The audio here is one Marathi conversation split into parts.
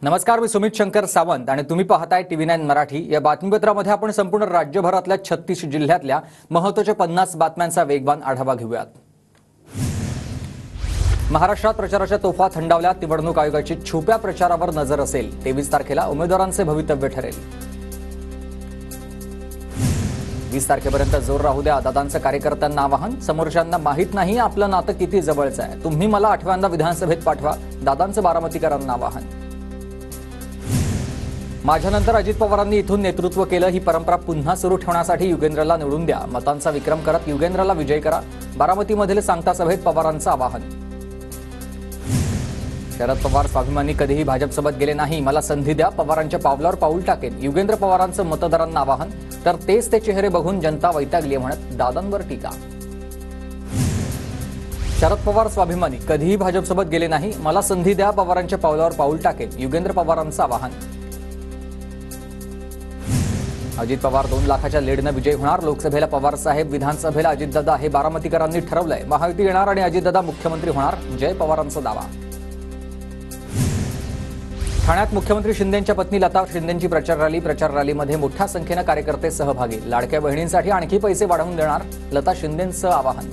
नमस्कार, मी सुमित शंकर सावंत आणि तुम्ही पाहताय TV9 मराठी। या बातमीपत्रामध्ये आपण संपूर्ण राज्यभरातल्या 36 जिल्ह्यातल्या महत्त्वाच्या 50 बातम्यांचा वेगवान आढावा घेऊयात। महाराष्ट्रात प्रचाराच्या तोफा थंडावल्या। निवडणूक आयोगाची छुप्या प्रचारावर नजर असेल। 23 तारखेला उमेदवारांचे भवितव्य ठरेल। 20 तारखेपर्यंत जोर राहू द्या, दादांचं कार्यकर्त्यांना आवाहन। समोरच्यांना माहित नाही आपलं नातं किती जवळचं आहे। तुम्ही मला आठव्यांदा विधानसभेत पाठवा, दादांचं बारामतीकरांना आवाहन। माझ्यानंतर अजित पवारांनी इथून नेतृत्व केलं, ही परंपरा पुन्हा सुरू ठेवण्यासाठी युगेंद्रला निवडून द्या। मतांचा विक्रम करत युगेंद्रला विजय करा। बारामतीमधील सांगता सभेत पवारांचं आवाहन। शरद पवार स्वाभिमानी कधीही भाजपसोबत गेले नाही, मला संधी द्या, पवारांच्या पावलावर पाऊल टाकेन। युगेंद्र पवारांचं मतदारांना आवाहन। तर तेच ते चेहरे बघून जनता वैतागली म्हणत दादांवर टीका। शरद पवार स्वाभिमानी कधीही भाजपसोबत गेले नाही, मला संधी द्या, पवारांच्या पावलावर पाऊल टाकेन। युगेंद्र पवारांचं आवाहन। अजित पवार 2 लाखाच्या लीडनं विजय होणार। लोकसभेला पवार साहेब, विधानसभेला अजितदादा हे बारामतीकरांनी ठरवलंय। महायुती येणार आणि अजितदादा मुख्यमंत्री होणार, जय पवारांचा दावा। ठाण्यात मुख्यमंत्री शिंदेंच्या पत्नी लता शिंदेंची प्रचार रॅलीमध्ये मोठ्या संख्येने कार्यकर्ते सहभागी। लाडक्या बहिणींसाठी आणखी पैसे वाढवून देणार, लता शिंदेंचं आवाहन।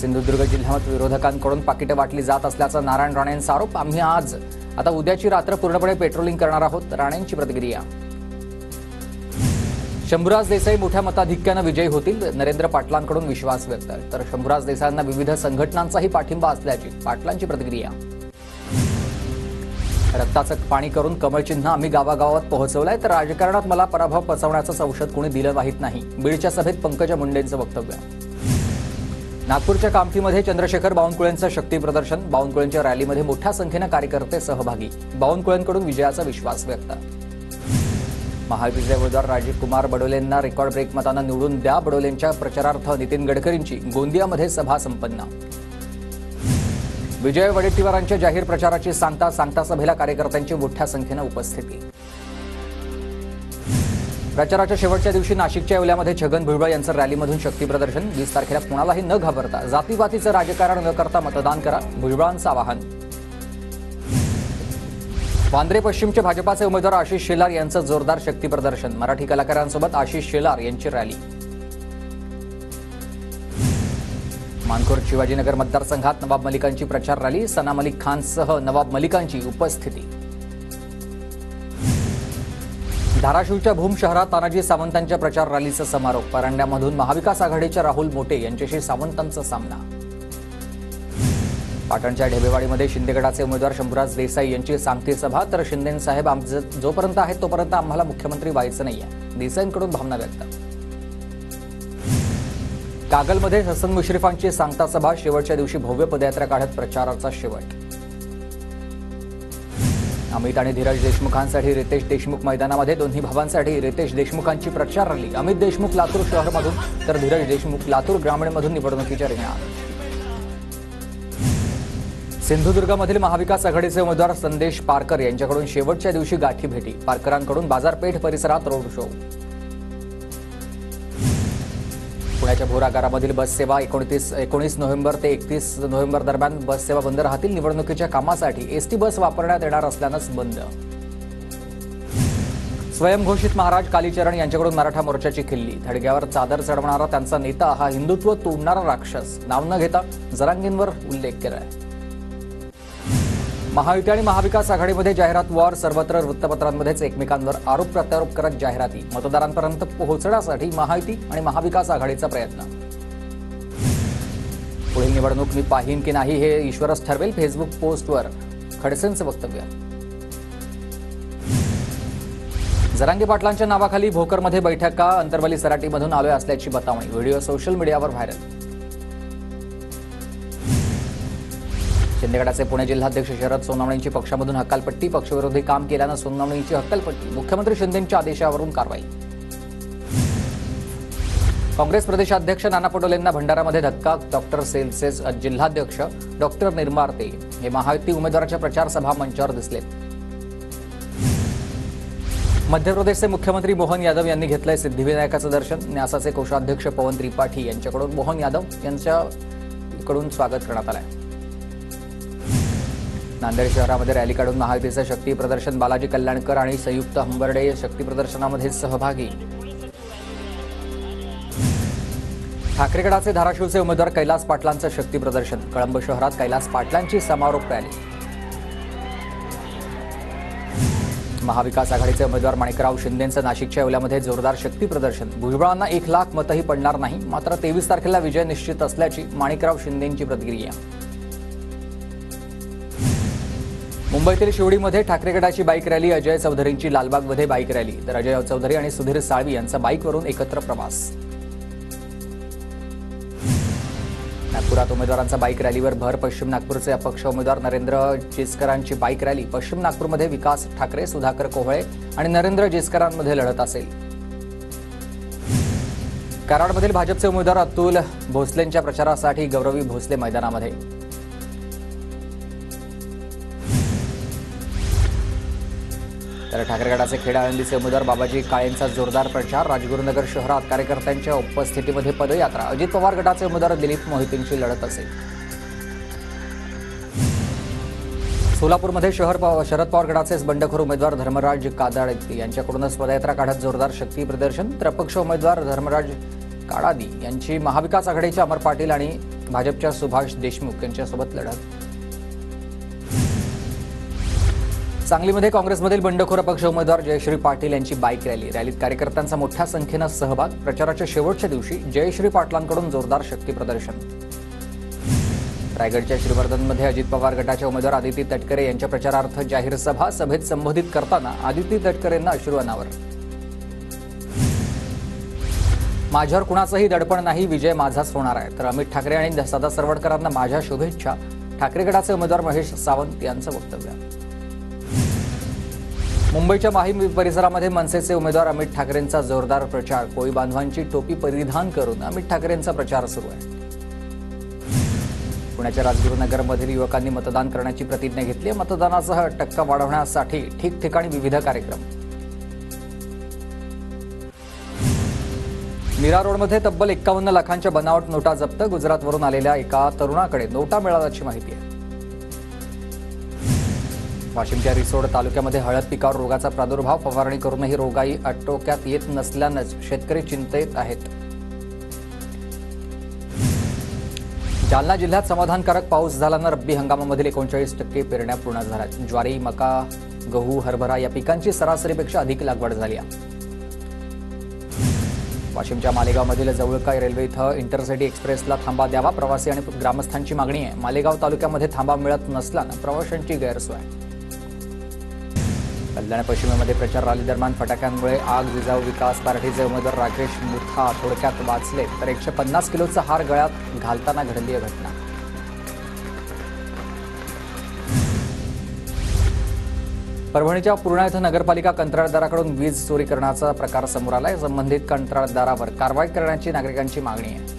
सिंधुदुर्ग जिल्ह्यात विरोधकांकडून पाकिटं वाटली जात असल्याचा नारायण राणेंचा आरोप। आम्ही आता उद्याची रात्र पूर्णपणे पेट्रोलिंग करणार आहोत, राणेंची प्रतिक्रिया। शंभूराज देसाई मोठ्या मताधिक्याने विजयी होतील, नरेंद्र पाटलांकडून विश्वास व्यक्त। तर शंभूराज देसाईंना विविध संघटनांचाही पाठिंबा असल्याची पाटलांची प्रतिक्रिया। रक्ताचं पाणी करून कमळचिन्ह आम्ही गावागावात पोहोचवलंय, तर राजकारणात मला पराभव पचवण्याचं औषध कोणी दिलं माहीत नाही, बीडच्या सभेत पंकजा मुंडेंचं वक्तव्य। नागपूरच्या कामठीमध्ये चंद्रशेखर बावनकुळेंचं शक्ती प्रदर्शन। बावनकुळेंच्या रॅलीमध्ये मोठ्या संख्येने कार्यकर्ते सहभागी। बावनकुळेंकडून विजयाचा विश्वास व्यक्त। महायुतीचे उमेदवार राजीव कुमार बडोलेंना रेकॉर्ड ब्रेक मतानं निवडून द्या। बडोलेंच्या प्रचारार्थ नितीन गडकरींची गोंदियामध्ये सभा संपन्न। विजय वडेट्टीवारांच्या जाहीर प्रचाराची सांगता सभेला कार्यकर्त्यांची मोठ्या संख्येने उपस्थिती। प्रचाराच्या शेवटच्या दिवशी नाशिकच्या येवल्यामध्ये छगन भुजबळ यांचं रॅलीमधून शक्ती प्रदर्शन। 20 तारखेला कुणालाही न घाबरता जातीपातीचं राजकारण न करता मतदान करा, भुजबळांचं आवाहन। वांद्रे पश्चिमचे भाजपाचे उमेदवार आशिष शेलार यांचं जोरदार शक्ती प्रदर्शन। मराठी कलाकारांसोबत आशिष शेलार यांची रॅली। मानखुर्द शिवाजीनगर मतदारसंघात नवाब मलिकांची प्रचार रॅली। सना मलिक खानसह नवाब मलिकांची उपस्थिती। धाराशिवच्या भूम शहरात तानाजी सावंतांच्या प्रचार रॅलीचा समारोप। परांड्यामधून महाविकास आघाडीच्या राहुल मोटे यांच्याशी सावंतांचा सामना। पाटणच्या ढेबेवाडीमध्ये शिंदेगडाचे उमेदवार शंभूराज देसाई यांची सांगती सभा। तर शिंदेसाहेब जोपर्यंत आहेत तोपर्यंत आम्हाला मुख्यमंत्री व्हायचं नाहीये, देसाईंकडून भावना व्यक्त। कागलमध्ये हसन मुश्रीफांची सांगता सभा। शेवटच्या दिवशी भव्य पदयात्रा काढत प्रचाराचा शेवट। अमित आणि धीरज देशमुखांसाठी रितेश देशमुख मैदानामध्ये। दोन्ही भावांसाठी रितेश देशमुखांची प्रचार रॅली। अमित देशमुख लातूर शहरमधून तर धीरज देशमुख लातूर ग्रामीणमधून निवडणुकीच्या रिंगणात। सिंधुदुर्गमधील महाविकास आघाडीचे उमेदवार संदेश पारकर यांच्याकडून शेवटच्या दिवशी गाठी भेटी। पारकरांकडून बाजारपेठ परिसरात रोड शो। पुण्याच्या भोर आगारामधील बससेवा 19 नोव्हेंबर ते 31 नोव्हेंबर दरम्यान बससेवा बंद राहतील। निवडणुकीच्या कामासाठी एसटी बस वापरण्यात येणार असल्यानंच बंद। स्वयंघोषित महाराज कालीचरण यांच्याकडून मराठा मोर्चाची खिल्ली। थडग्यावर चादर चढवणारा त्यांचा नेता हा हिंदुत्व तोडणारा राक्षस, नाव न घेता जरांगींवर उल्लेख केलाय। महायुती आणि महाविकास आघाडीमध्ये जाहिरात वॉर। सर्वत्र वृत्तपत्रांमध्येच एकमेकांवर आरोप प्रत्यारोप करत जाहिराती। मतदारांपर्यंत पोहोचण्यासाठी महायुती आणि महाविकास आघाडीचा प्रयत्न। पुढील निवडणूक मी पाहीन की नाही हे ईश्वरच ठरवेल, फेसबुक पोस्टवर खडसेंचं वक्तव्य। जरांगे पाटलांच्या नावाखाली भोकरमध्ये बैठक का? अंतरवली सराटीमधून आलोय असल्याची बतावणी। व्हिडिओ सोशल मीडियावर व्हायरल। शिंदेगडाचे पुणे जिल्हाध्यक्ष शरद सोनवणेंची पक्षामधून हकालपट्टी। पक्षविरोधी काम केल्यानं सोनवणेंची हकालपट्टी। मुख्यमंत्री शिंदेंच्या आदेशावरून कारवाई। काँग्रेस प्रदेशाध्यक्ष नाना पटोलेंना भंडारामध्ये धक्का। डॉक्टर सेलचे जिल्हाध्यक्ष डॉक्टर निर्माते हे महायुती उमेदवाराच्या प्रचार सभा मंचावर दिसले। मध्य प्रदेशचे मुख्यमंत्री मोहन यादव यांनी घेतलंय सिद्धिविनायकाचं दर्शन। न्यासाचे कोषाध्यक्ष पवन त्रिपाठी यांच्याकडून मोहन यादव यांच्याकडून स्वागत करण्यात आलंय। नांदेड शहरामध्ये रॅली काढून महायुतीचं शक्ती प्रदर्शन. बालाजी कल्याणकर आणि संयुक्त हंबर्डे शक्ती प्रदर्शनामध्ये सहभागी. ठाकरे गटाचे धाराशिवचे उमेदवार कैलास पाटलांचं शक्ती प्रदर्शन. कळंब शहरात कैलास पाटलांची समारोप रॅली. महाविकास आघाडीचे उमेदवार माणिकराव शिंदेंचं नाशिकच्या येवल्यामध्ये जोरदार शक्ती प्रदर्शन. भुजबळांना 1 लाख मतही पडणार नाही, मात्र 23 तारखेला विजय निश्चित असल्याची माणिकराव शिंदेंची प्रतिक्रिया. मुंबईतील शिवडीमध्ये ठाकरे गटाची बाईक रॅली. अजय चौधरींची लालबागमध्ये बाईक रॅली, तर अजय चौधरी आणि सुधीर साळवी यांचा बाईकवरून एकत्र प्रवास. नागपुरात उमेदवारांचा बाईक रॅलीवर भर. पश्चिम नागपूरचे अपक्ष उमेदवार नरेंद्र जिचकरांची बाईक रॅली. पश्चिम नागपूरमध्ये विकास ठाकरे, सुधाकर कोहळे आणि नरेंद्र जिचकरांमध्ये लढत असेल. कराडमधील भाजपचे उमेदवार अतुल भोसलेंच्या प्रचारासाठी गौरवी भोसले मैदानामध्ये. तर ठाकरे गटाचे खेड आळंदीचे उमेदवार बाबाजी काळेंचा जोरदार प्रचार. राजगुरुनगर शहरात कार्यकर्त्यांच्या उपस्थितीमध्ये पदयात्रा. अजित पवार गटाचे उमेदवार दिलीप मोहितेंची लढत असेल. सोलापूरमध्ये शरद पवार गटाचे बंडखोर उमेदवार धर्मराज कादाडी यांच्याकडूनच पदयात्रा काढत जोरदार शक्ती प्रदर्शन. तर अपक्ष उमेदवार धर्मराज काडादी यांची महाविकास आघाडीचे अमर पाटील आणि भाजपच्या सुभाष देशमुख यांच्यासोबत लढत. सांगलीमध्ये काँग्रेसमधील बंडखोर अपक्ष उमेदवार जयश्री पाटील यांची बाईक रॅली. रॅलीत कार्यकर्त्यांचा मोठ्या संख्येनं सहभाग. प्रचाराच्या शेवटच्या दिवशी जयश्री पाटलांकडून जोरदार शक्ती प्रदर्शन. रायगडच्या श्रीवर्धनमध्ये अजित पवार गटाचे उमेदवार आदिती तटकरे यांच्या प्रचारार्थ जाहीर सभा. सभेत संबोधित करताना आदिती तटकरेंना अश्रू अनावर. माझ्यावर कुणाचंही दडपण नाही, विजय माझाच होणार आहे. तर अमित ठाकरे आणि सदा सरवडकरांना माझ्या शुभेच्छा. ठाकरे गटाचे उमेदवार महेश सावंत यांचं वक्तव्य. मुंबईच्या माहीम परिसरामध्ये मनसेचे उमेदवार अमित ठाकरेंचा जोरदार प्रचार. कोळी बांधवांची टोपी परिधान करून अमित ठाकरेंचा प्रचार सुरू आहे. पुण्याच्या राजगुरुनगरमधील युवकांनी मतदान करण्याची प्रतिज्ञा घेतली. मतदानाचा टक्का वाढवण्यासाठी ठिकठिकाणी विविध कार्यक्रम. मीरा रोडमध्ये तब्बल 51 लाखांच्या बनावट नोटा जप्त. गुजरातवरून आलेल्या एका तरुणाकडे नोटा मिळाल्याची माहिती आहे. वाशिमच्या रिसोड तालुक्यामध्ये हळद पिकावर रोगाचा प्रादुर्भाव. फवारणी करूनही रोगाई आटोक्यात येत नसल्यानंच शेतकरी चिंतेत आहेत. जालना जिल्ह्यात समाधानकारक पाऊस झाल्यानं रब्बी हंगामामधील 39% पेरण्या पूर्ण झाल्या. ज्वारी, मका, गहू, हरभरा या पिकांची सरासरीपेक्षा अधिक लागवड झाली आहे. वाशिमच्या मालेगावमधील जवळकाई रेल्वे इथं इंटरसिटी एक्सप्रेसला थांबा द्यावा. प्रवासी आणि ग्रामस्थांची मागणी आहे. मालेगाव तालुक्यामध्ये थांबा मिळत नसल्यानं प्रवाशांची गैरसोय. कल्याण पश्चिमेमध्ये प्रचार रॅली दरम्यान फटाक्यांमुळे आग विझाऊ. विकास पार्टीचे उमेदवार राकेश मुथा थोडक्यात वाचले, तर 150 किलोचा हार गळ्यात घालताना घडली घटना. परभणीच्या पूर्णा इथं नगरपालिका कंत्राटदाराकडून वीज चोरी करण्याचा प्रकार समोर आलाय. संबंधित कंत्राटदारावर कारवाई करण्याची नागरिकांची मागणी आहे.